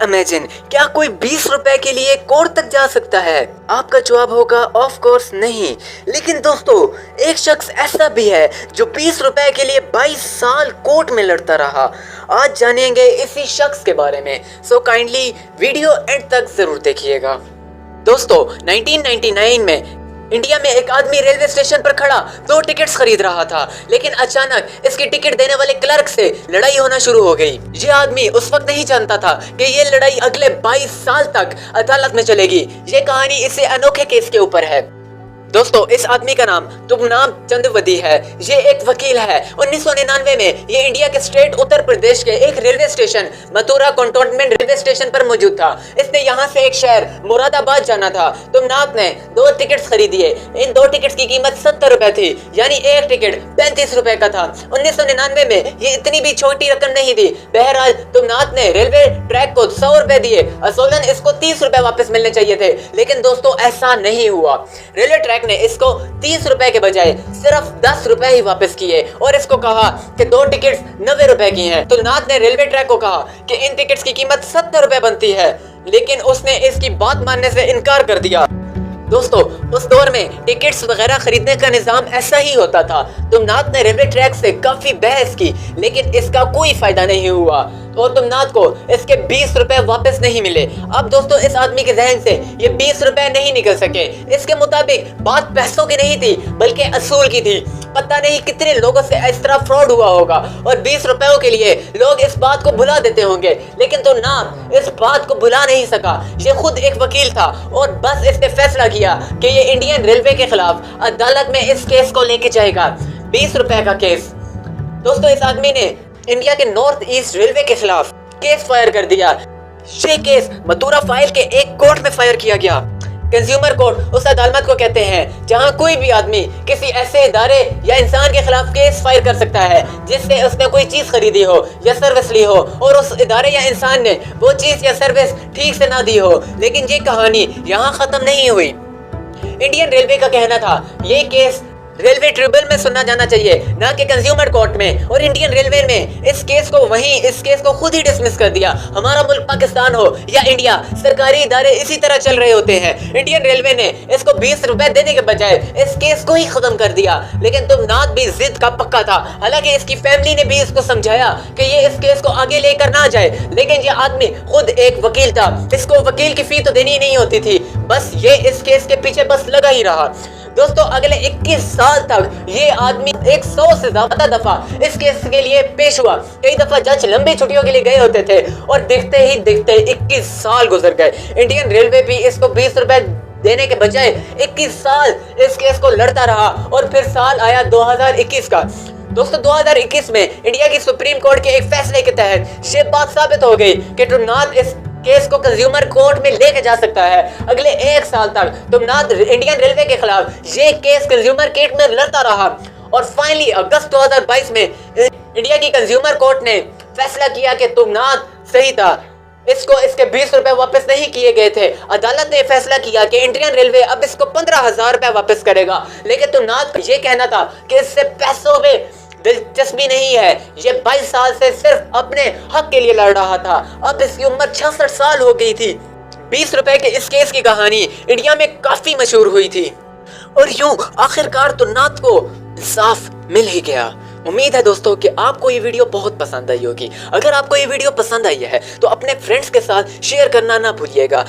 Imagine, क्या कोई 20 रुपए के लिए कोर्ट तक जा सकता है? आपका जवाब होगा ऑफ कोर्स नहीं। लेकिन दोस्तों, एक शख्स ऐसा भी है जो 20 रुपए के लिए 22 साल कोर्ट में लड़ता रहा। आज जानेंगे इसी शख्स के बारे में, सो काइंडली वीडियो एंड तक जरूर देखिएगा। दोस्तों, 1999 में इंडिया में एक आदमी रेलवे स्टेशन पर खड़ा 2 टिकट्स खरीद रहा था, लेकिन अचानक इसकी टिकट देने वाले क्लर्क से लड़ाई होना शुरू हो गई। ये आदमी उस वक्त नहीं जानता था कि ये लड़ाई अगले 22 साल तक अदालत में चलेगी। ये कहानी इसी अनोखे केस के ऊपर है। दोस्तों, इस आदमी का नाम तुगनाम चंद्रवदी है। ये एक वकील है। 1999 में ये इंडिया के स्टेट उत्तर प्रदेश के एक railway station Mathura cantonment railway station पर मौजूद था। इसने यहाँ से एक शहर मुरादाबाद जाना था। तुगनाम ने 2 टिकट्स खरीदी है। इन 2 टिकट्स की कीमत 70 रुपए थी, यानी एक टिकट 35 रुपए का था। 1999 में ये इतनी भी छोटी रकम नहीं थी। बहरहाल तुगनाम ने रेलवे ट्रैक को 100 रुपए दिए। असोलन इसको 30 रुपए वापस मिलने चाहिए थे, लेकिन दोस्तों ऐसा नहीं हुआ। रेलवे ट्रैक ने इसको 30 रुपए के बजाय सिर्फ 10 रुपए ही वापस किए और इसको कहा कि 2 टिकट्स 90 रुपए की हैं। तो नाथ ने रेलवे ट्रैक को कहा कि इन टिकट्स की कीमत 70 रुपए बनती है, लेकिन उसने इसकी बात मानने से इनकार कर दिया। दोस्तों, उस दौर में टिकट्स वगैरह खरीदने का निजाम ऐसा ही होता था। तुगनाम ने रेलवे ट्रैक से काफी बहस की, लेकिन इसका कोई फायदा नहीं हुआ और तुगनाम को इसके 20 रुपए वापस नहीं मिले। अब दोस्तों, इस आदमी के जहन से ये 20 रुपए नहीं निकल सके। इसके मुताबिक बात पैसों की नहीं थी, बल्कि असूल की थी। पता नहीं कितने लोगों से इस तरह फ्रॉड हुआ होगा और 20 रुपयों के लिए लोग इस बात को भुला देते होंगे, लेकिन तुगनाम इस बात को भुला नहीं सका। ये खुद एक वकील था और बस इसने फैसला किया कि ये इंडियन रेलवे के खिलाफ अदालत में इस केस को लेके जाएगा। 20 रुपए का केस। दोस्तों, इस आदमी ने इंडिया के नॉर्थ ईस्ट रेलवे के खिलाफ केस फायर कर दिया। ये केस मथुरा फाइल के एक कोर्ट में फायर किया गया। कंज्यूमर कोर्ट उस अदालत को कहते हैं जहां कोई भी आदमी किसी ऐसे इदारे या इंसान के खिलाफ केस फायर कर सकता है जिससे उसने कोई चीज खरीदी हो या सर्विस ली हो और उस इदारे या इंसान ने वो चीज या सर्विस ठीक से ना दी हो। लेकिन ये कहानी यहाँ खत्म नहीं हुई। इंडियन रेलवे का कहना था ये केस रेलवे ट्रिब्यूनल में सुनना जाना चाहिए, ना कि कंज्यूमर कोर्ट में। और इंडियन रेलवे ने इस केस को खुद ही डिसमिस कर दिया। हमारा मुल्क पाकिस्तान हो या इंडिया, सरकारी इदारे इसी तरह चल रहे होते हैं। इंडियन रेलवे ने इसको 20 रुपए देने के बजाय इस केस को ही खत्म कर दिया। लेकिन तुगनाम भी जिद का पक्का था। हालांकि इसकी फैमिली ने भी इसको समझाया कि ये इस केस को आगे लेकर ना जाए, लेकिन ये आदमी खुद एक वकील था। इसको वकील की फी तो देनी नहीं होती थी, बस ये इस केस के पीछे बस लगा ही रहा। दोस्तों, अगले 21 साल तक ये आदमी 100 से ज्यादा दफा इस केस के लिए पेश हुआ। कई दफा जज लंबी छुट्टियों के लिए गए होते थे और देखते ही देखते 21 साल गुजर गए। इंडियन रेलवे भी इसको 20 रुपए देने के बजाय 21 साल इस केस को लड़ता रहा और फिर साल आया 2021 का। दोस्तों, 2021 में इंडिया की सुप्रीम कोर्ट के एक फैसले के तहत ये बात साबित हो गई कि तुगनाम इस केस को कंज्यूमर कोर्ट में लेके जा सकता है। अगले 1 साल तक तुगनाम इंडियन रेलवे के खिलाफ ये केस कंज्यूमर कोर्ट में लड़ता रहा और फाइनली अगस्त 2022 में इंडिया की कंज्यूमर कोर्ट ने फैसला किया कि तुगनाम सही था। इसको इसके 20 रुपए वापस नहीं किए गए थे। अदालत ने फैसला किया कि इंडियन रेलवे अब इसको 15,000 रुपए वापस करेगा। लेकिन तुगनाम ये कहना था कि इससे पैसों में दिलचस्पी नहीं है। ये 22 साल से सिर्फ अपने हक के लिए लड़ रहा था। अब इसकी उम्र 66 साल हो गई थी। 20 रुपए के इस केस की कहानी इंडिया में काफी मशहूर हुई थी और यूं आखिरकार तुगनाम को इंसाफ मिल ही गया। उम्मीद है दोस्तों कि आपको ये वीडियो बहुत पसंद आई होगी। अगर आपको ये वीडियो पसंद आई है तो अपने फ्रेंड्स के साथ शेयर करना ना भूलिएगा।